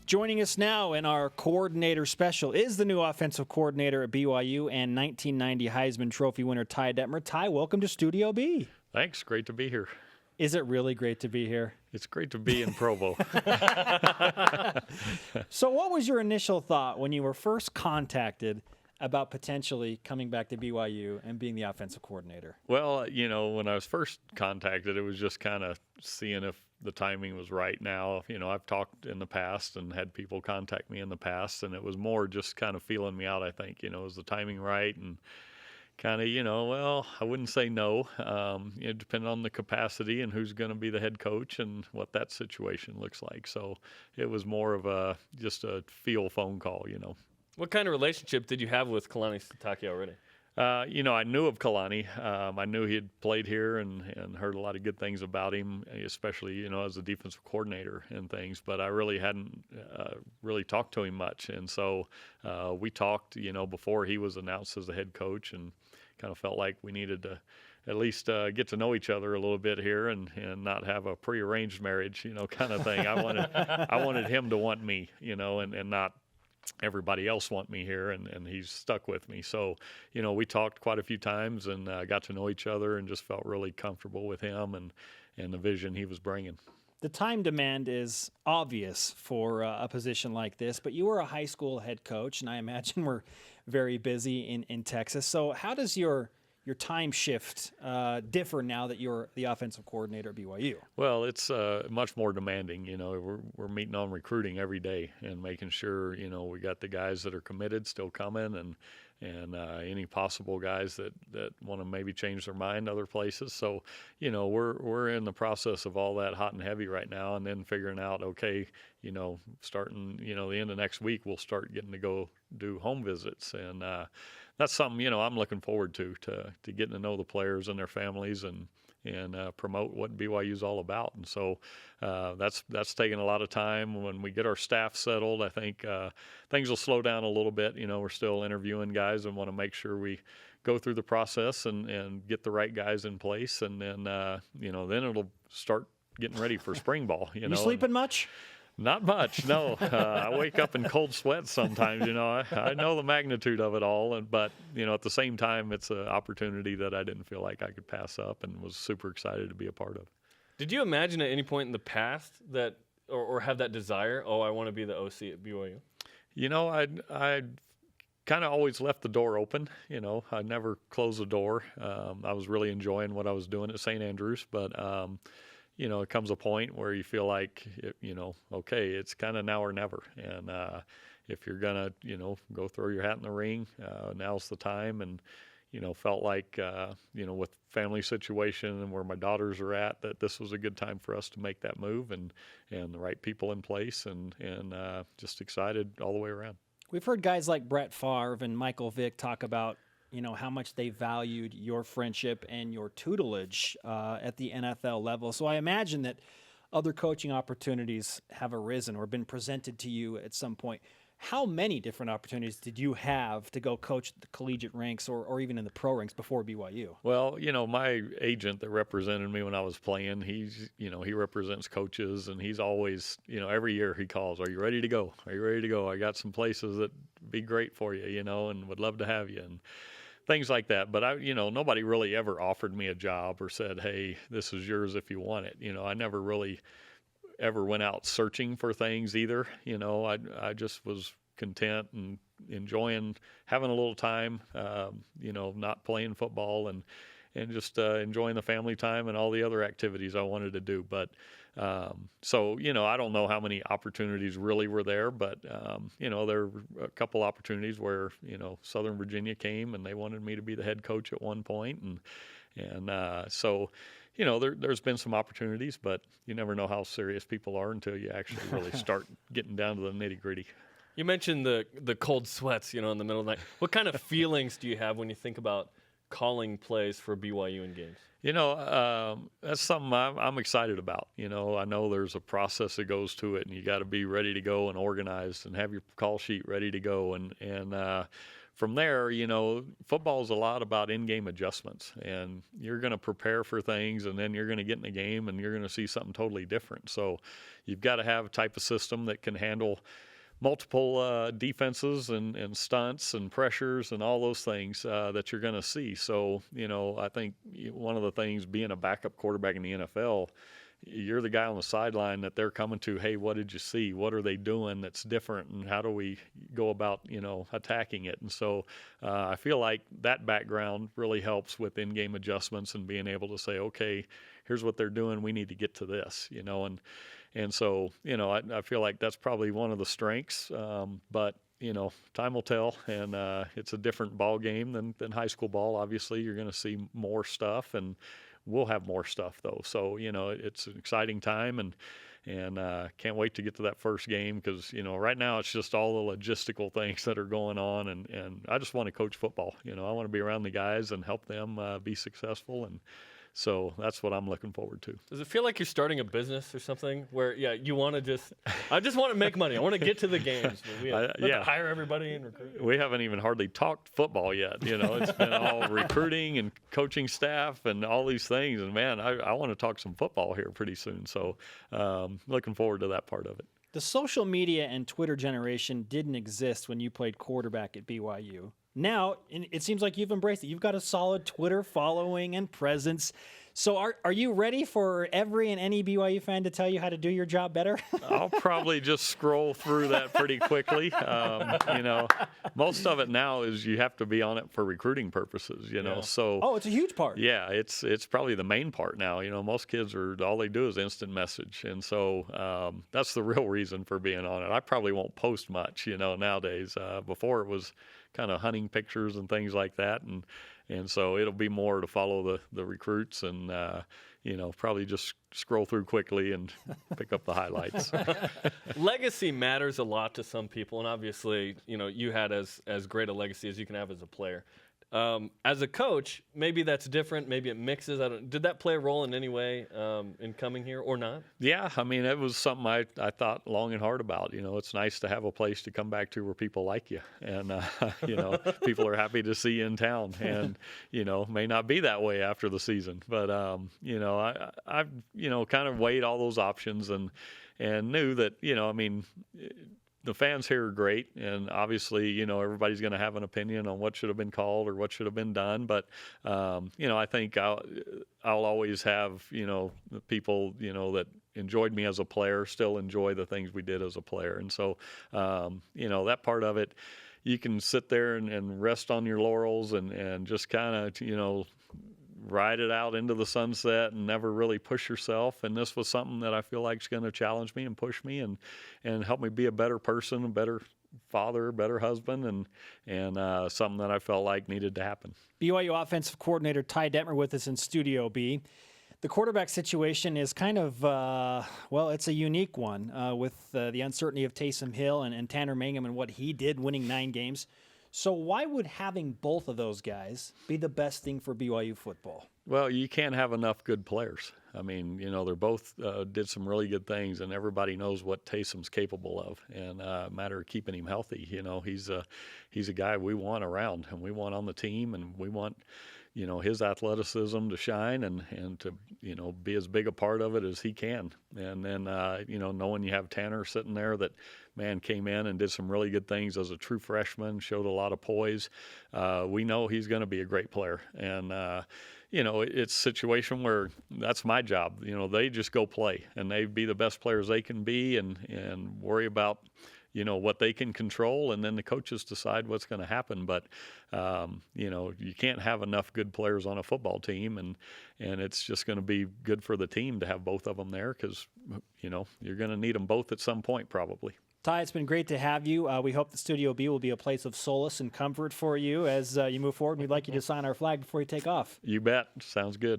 Joining us now in our coordinator special is the new offensive coordinator at BYU and 1990 Heisman Trophy winner Ty Detmer. Ty, welcome to Studio B. Thanks. Great to be here. Is it really great to be here? It's great to be in Provo. So what was your initial thought when you were first contacted about potentially coming back to BYU and being the offensive coordinator? Well, when I was first contacted, it was just kind of seeing if the timing was right now. I've talked in the past and had people contact me in the past, and it was more just kind of feeling me out, I think. Is the timing right? And kind of, well, I wouldn't say no. Depending on the capacity and who's going to be the head coach and what that situation looks like. So it was more of just a feel phone call, What kind of relationship did you have with Kalani Sitake already? I knew of Kalani. I knew he had played here and heard a lot of good things about him, especially, as a defensive coordinator and things. But I really hadn't really talked to him much. And so we talked, before he was announced as the head coach, and kind of felt like we needed to at least get to know each other a little bit here and not have a prearranged marriage, kind of thing. I wanted him to want me, and not everybody else want me here, and he's stuck with me. So, we talked quite a few times and got to know each other and just felt really comfortable with him and the vision he was bringing. The time demand is obvious for a position like this, but you were a high school head coach, and I imagine we're very busy in Texas. So how does your time shift differ now that you're the offensive coordinator at BYU? Well, it's much more demanding. We're meeting on recruiting every day and making sure, we got the guys that are committed still coming and any possible guys that want to maybe change their mind other places. So, we're in the process of all that hot and heavy right now, and then figuring out, okay, starting, the end of next week, we'll start getting to go do home visits. And that's something, I'm looking forward to getting to know the players and their families and promote what BYU is all about. And so that's taking a lot of time. When we get our staff settled, I think things will slow down a little bit. We're still interviewing guys and want to make sure we go through the process and get the right guys in place. And then, then it'll start getting ready for spring ball. You sleeping much? Not much, no. I wake up in cold sweats sometimes, I know the magnitude of it all, but, at the same time, it's an opportunity that I didn't feel like I could pass up and was super excited to be a part of. Did you imagine at any point in the past that, or have that desire, I want to be the OC at BYU? I kind of always left the door open, I never closed the door. I was really enjoying what I was doing at St. Andrews, but it comes a point where you feel like, okay, it's kind of now or never. And if you're going to, go throw your hat in the ring, now's the time. And, felt like, with family situation and where my daughters are at, that this was a good time for us to make that move and the right people in place and just excited all the way around. We've heard guys like Brett Favre and Michael Vick talk about how much they valued your friendship and your tutelage at the NFL level. So I imagine that other coaching opportunities have arisen or been presented to you at some point. How many different opportunities did you have to go coach the collegiate ranks or even in the pro ranks before BYU? Well, my agent that represented me when I was playing, he represents coaches, and he's always, every year he calls, "Are you ready to go? Are you ready to go? I got some places that be great for you, and would love to have you." And things like that. But nobody really ever offered me a job or said, "Hey, this is yours if you want it." I never really ever went out searching for things either. I just was content and enjoying having a little time, not playing football and just enjoying the family time and all the other activities I wanted to do. But so, I don't know how many opportunities really were there, but, there were a couple opportunities where, Southern Virginia came and they wanted me to be the head coach at one point. And so, there's been some opportunities, but you never know how serious people are until you actually really start getting down to the nitty-gritty. You mentioned the cold sweats, in the middle of the night. What kind of feelings do you have when you think about calling plays for BYU in games? That's something I'm excited about. I know there's a process that goes to it, and you got to be ready to go and organized and have your call sheet ready to go. And from there, football is a lot about in-game adjustments, and you're going to prepare for things, and then you're going to get in the game, and you're going to see something totally different. So you've got to have a type of system that can handle multiple defenses and stunts and pressures and all those things that you're going to see. So, I think one of the things being a backup quarterback in the NFL, you're the guy on the sideline that they're coming to, hey, what did you see? What are they doing that's different? And how do we go about, attacking it? And so I feel like that background really helps with in-game adjustments and being able to say, okay, here's what they're doing. We need to get to this, and so, I feel like that's probably one of the strengths, but, time will tell, and it's a different ball game than high school ball. Obviously, you're going to see more stuff, and we'll have more stuff, though. So, it's an exciting time, and can't wait to get to that first game because, right now it's just all the logistical things that are going on, and I just want to coach football. I want to be around the guys and help them be successful, and so that's what I'm looking forward to. Does it feel like you're starting a business or something where, you want to I just want to make money. I want to get to the games. But we have to hire everybody and recruit. We haven't even hardly talked football yet. It's been all recruiting and coaching staff and all these things. And, man, I want to talk some football here pretty soon. So looking forward to that part of it. The social media and Twitter generation didn't exist when you played quarterback at BYU. Now, it seems like you've embraced it. You've got a solid Twitter following and presence. So are you ready for every and any BYU fan to tell you how to do your job better? I'll probably just scroll through that pretty quickly. Most of it now is you have to be on it for recruiting purposes, So Oh, it's a huge part. Yeah, it's probably the main part now. Most kids all they do is instant message. And so that's the real reason for being on it. I probably won't post much, nowadays. Before it was kind of hunting pictures and things like that. And so it'll be more to follow the recruits and, probably just scroll through quickly and pick up the highlights. Legacy matters a lot to some people. And obviously, you had as great a legacy as you can have as a player. As a coach, maybe that's different. Maybe it mixes. Did that play a role in any way in coming here or not? Yeah, it was something I thought long and hard about. It's nice to have a place to come back to where people like you, and people are happy to see you in town. And may not be that way after the season, but I've kind of weighed all those options and knew that the fans here are great, and obviously, everybody's going to have an opinion on what should have been called or what should have been done. But, I think I'll always have, the people, that enjoyed me as a player still enjoy the things we did as a player. And so, that part of it, you can sit there and rest on your laurels and just kind of, ride it out into the sunset and never really push yourself. And this was something that I feel like is going to challenge me and push me and help me be a better person, a better father, better husband, and something that I felt like needed to happen. BYU offensive coordinator Ty Detmer with us in Studio B. The quarterback situation is kind of, it's a unique one with the uncertainty of Taysom Hill and Tanner Mangum and what he did winning 9 games. So why would having both of those guys be the best thing for BYU football? Well, you can't have enough good players. They're both did some really good things, and everybody knows what Taysom's capable of. And a matter of keeping him healthy. He's a guy we want around, and we want on the team, and we want his athleticism to shine and to be as big a part of it as he can. And then knowing you have Tanner sitting there that came in and did some really good things as a true freshman, showed a lot of poise. We know he's going to be a great player. And it's a situation where that's my job. They just go play and they be the best players they can be and worry about what they can control, and then the coaches decide what's going to happen. But, you can't have enough good players on a football team, and it's just going to be good for the team to have both of them there because, you're going to need them both at some point probably. Ty, it's been great to have you. We hope that Studio B will be a place of solace and comfort for you as you move forward. We'd like you to sign our flag before you take off. You bet. Sounds good.